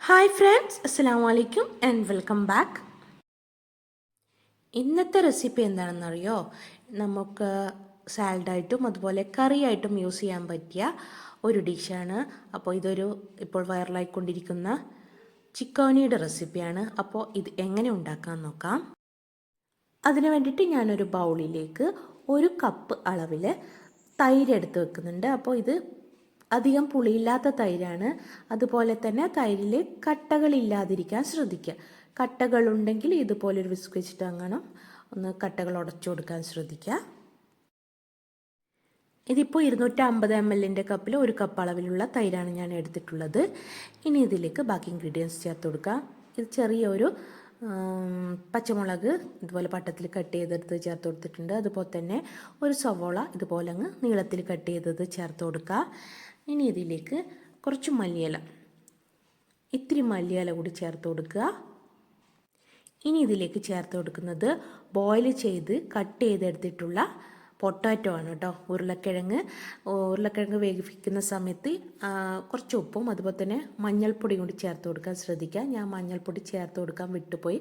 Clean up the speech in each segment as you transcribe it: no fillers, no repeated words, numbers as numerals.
Hi friends, അസ്സലാമു അലൈക്കും and welcome back. ഇന്നത്തെ റെസിപ്പി എന്താണെന്നറിയോ? നമുക്ക് സാലഡായിട്ടും അതുപോലെ കറിയായിട്ടും യൂസ് ചെയ്യാൻ പറ്റിയ ഒരു ഡിഷാണ്. അപ്പോൾ ഇതൊരു ഇപ്പോൾ വൈറലായിക്കൊണ്ടിരിക്കുന്ന ചിക്കോനിയുടെ റെസിപ്പിയാണ്. അപ്പോൾ ഇത് എങ്ങനെ ഉണ്ടാക്കാൻ നോക്കാം. അതിന് വേണ്ടിയിട്ട് ഞാനൊരു ബൗളിലേക്ക് 1 കപ്പ് അളവിൽ തൈര് എടുത്ത് വെക്കുന്നുണ്ട്. അപ്പോൾ ഇത് അധികം പുളിയില്ലാത്ത തൈരാണ്. അതുപോലെ തന്നെ തൈരിൽ കട്ടകളില്ലാതിരിക്കാൻ ശ്രദ്ധിക്കുക. കട്ടകളുണ്ടെങ്കിൽ ഇതുപോലൊരു വിസ്ക് വെച്ചിട്ട് അങ്ങനെ ഒന്ന് കട്ടകൾ ഉടച്ചു കൊടുക്കാൻ ശ്രദ്ധിക്കുക. ഇതിപ്പോൾ 250 ml കപ്പിൽ 1 കപ്പ് അളവിലുള്ള തൈരാണ് ഞാൻ എടുത്തിട്ടുള്ളത്. ഇനി ഇതിലേക്ക് ബാക്കി ഇൻഗ്രീഡിയൻസ് ചേർത്ത് കൊടുക്കാം. ഇത് ചെറിയൊരു പച്ചമുളക് ഇതുപോലെ പട്ടത്തിൽ കട്ട് ചെയ്തെടുത്ത് ചേർത്ത് കൊടുത്തിട്ടുണ്ട്. അതുപോലെ തന്നെ ഒരു സവോള ഇതുപോലെ അങ്ങ് നീളത്തിൽ കട്ട് ചെയ്തത് ചേർത്ത് കൊടുക്കുക. ഇനി ഇതിലേക്ക് കുറച്ച് മല്ലിയില, ഇത്തിരി മല്ലിയില കൂടി ചേർത്ത് കൊടുക്കുക. ഇനി ഇതിലേക്ക് ചേർത്ത് കൊടുക്കുന്നത് ബോയിൽ ചെയ്ത് കട്ട് ചെയ്തെടുത്തിട്ടുള്ള പൊട്ടാറ്റോ ആണ് കേട്ടോ. ഉരുളക്കിഴങ്ങ് വേവിക്കുന്ന സമയത്ത് കുറച്ച് ഉപ്പും അതുപോലെ തന്നെ മഞ്ഞൾപ്പൊടിയും കൂടി ചേർത്ത് കൊടുക്കാൻ ശ്രദ്ധിക്കുക. ഞാൻ മഞ്ഞൾപ്പൊടി ചേർത്ത് കൊടുക്കാൻ വിട്ടുപോയി.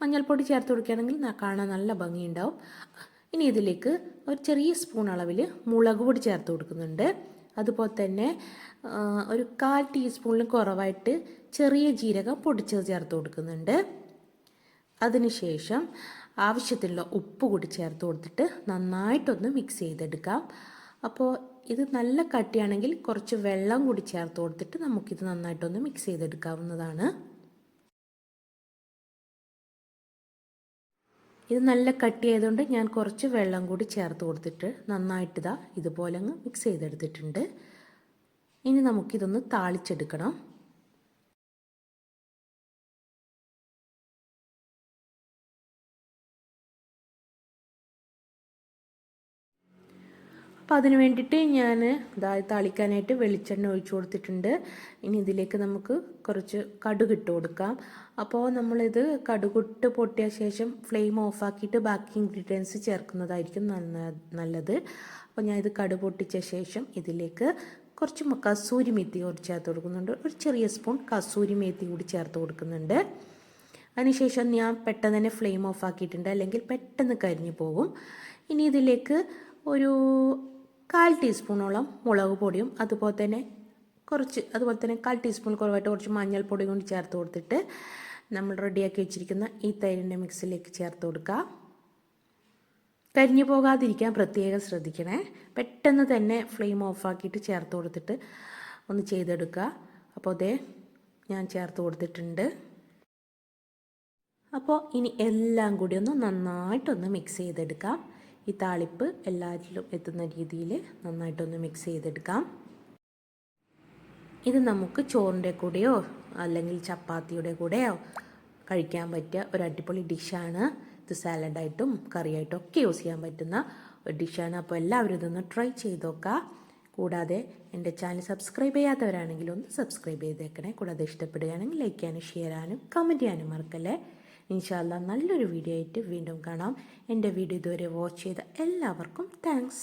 മഞ്ഞൾപ്പൊടി ചേർത്ത് കൊടുക്കുകയാണെങ്കിൽ കാണാൻ നല്ല ഭംഗിയുണ്ടാവും. ഇനി ഇതിലേക്ക് ഒരു ചെറിയ സ്പൂൺ അളവിൽ മുളക് പൊടി ചേർത്ത് കൊടുക്കുന്നുണ്ട്. അതുപോലെ തന്നെ ഒരു 1/4 ടീസ്പൂണിൽ കുറവായിട്ട് ചെറിയ ജീരകം പൊടിച്ചത് ചേർത്ത് കൊടുക്കുന്നുണ്ട്. അതിനുശേഷം ആവശ്യത്തിനുള്ള ഉപ്പ് കൂടി ചേർത്ത് കൊടുത്തിട്ട് നന്നായിട്ടൊന്ന് മിക്സ് ചെയ്തെടുക്കാം. അപ്പോൾ ഇത് നല്ല കട്ടിയാണെങ്കിൽ കുറച്ച് വെള്ളം കൂടി ചേർത്ത് കൊടുത്തിട്ട് നമുക്കിത് നന്നായിട്ടൊന്ന് മിക്സ് ചെയ്തെടുക്കാവുന്നതാണ്. ഇത് നല്ല കട്ടിയായതുകൊണ്ട് ഞാൻ കുറച്ച് വെള്ളം കൂടി ചേർത്ത് കൊടുത്തിട്ട് നന്നായിട്ട് ഇതുപോലെ അങ്ങ് മിക്സ് ചെയ്തെടുത്തിട്ടുണ്ട്. ഇനി നമുക്കിതൊന്ന് താളിച്ചെടുക്കണം. അപ്പോൾ അതിന് വേണ്ടിയിട്ട് ഞാൻ താളിക്കാനായിട്ട് വെളിച്ചെണ്ണ ഒഴിച്ചു കൊടുത്തിട്ടുണ്ട്. ഇനി ഇതിലേക്ക് നമുക്ക് കുറച്ച് കടുകിട്ട് കൊടുക്കാം. അപ്പോൾ നമ്മളിത് കടുകിട്ട് പൊട്ടിയ ശേഷം ഫ്ലെയിം ഓഫാക്കിയിട്ട് ബാക്കി ഇൻഗ്രീഡിയൻസ് ചേർക്കുന്നതായിരിക്കും നല്ലത്. അപ്പോൾ ഞാൻ ഇത് കടുക് പൊട്ടിച്ച ശേഷം ഇതിലേക്ക് കുറച്ച് കസൂരി മേത്തി കൂടി ചേർത്ത് കൊടുക്കുന്നുണ്ട്. ഒരു ചെറിയ സ്പൂൺ കസൂരി മേത്തി കൂടി ചേർത്ത് കൊടുക്കുന്നുണ്ട്. അതിനുശേഷം ഞാൻ പെട്ടെന്ന് തന്നെ ഫ്ലെയിം ഓഫാക്കിയിട്ടുണ്ട്, അല്ലെങ്കിൽ പെട്ടെന്ന് കരിഞ്ഞു പോകും. ഇനി ഇതിലേക്ക് ഒരു 1/4 ടീസ്പൂണോളം മുളക് പൊടിയും അതുപോലെ തന്നെ 1/4 ടീസ്പൂൺ കുറവായിട്ട് കുറച്ച് മഞ്ഞൾപ്പൊടിയും കൊണ്ട് ചേർത്ത് കൊടുത്തിട്ട് നമ്മൾ റെഡിയാക്കി വെച്ചിരിക്കുന്ന ഈ തൈരിൻ്റെ മിക്സിലേക്ക് ചേർത്ത് കൊടുക്കുക. കരിഞ്ഞു പോകാതിരിക്കാൻ പ്രത്യേകം ശ്രദ്ധിക്കണേ. പെട്ടെന്ന് തന്നെ ഫ്ലെയിം ഓഫാക്കിയിട്ട് ചേർത്ത് കൊടുത്തിട്ട് ഒന്ന് ചെയ്തെടുക്കുക. അപ്പോൾ ഞാൻ ചേർത്ത് കൊടുത്തിട്ടുണ്ട്. അപ്പോൾ ഇനി എല്ലാം കൂടി ഒന്ന് നന്നായിട്ടൊന്ന് മിക്സ് ചെയ്തെടുക്കാം. ഈ താളിപ്പ് എല്ലാറ്റിലും എത്തുന്ന രീതിയിൽ നന്നായിട്ടൊന്ന് മിക്സ് ചെയ്തെടുക്കാം. ഇത് നമുക്ക് ചോറിൻ്റെ കൂടെയോ അല്ലെങ്കിൽ ചപ്പാത്തിയുടെ കൂടെയോ കഴിക്കാൻ പറ്റിയ ഒരു അടിപൊളി ഡിഷാണ്. ഇത് സാലഡായിട്ടും കറിയായിട്ടും ഒക്കെ യൂസ് ചെയ്യാൻ പറ്റുന്ന ഒരു ഡിഷാണ്. അപ്പോൾ എല്ലാവരും ഇതൊന്ന് ട്രൈ ചെയ്ത് നോക്കുക. കൂടാതെ എൻ്റെ ചാനൽ സബ്സ്ക്രൈബ് ചെയ്യാത്തവരാണെങ്കിൽ ഒന്ന് സബ്സ്ക്രൈബ് ചെയ്തേക്കണേ. കൂടാതെ ഇഷ്ടപ്പെടുകയാണെങ്കിൽ ലൈക്ക് ചെയ്യാനും ഷെയർ ചെയ്യാനും കമൻറ്റ് ചെയ്യാനും മറക്കല്ലേ. ഇൻഷാ അല്ലാഹ് നല്ലൊരു വീഡിയോ ആയിട്ട് വീണ്ടും കാണാം. എൻ്റെ വീഡിയോ ഇതുവരെ വാച്ച് ചെയ്ത എല്ലാവർക്കും താങ്ക്സ്.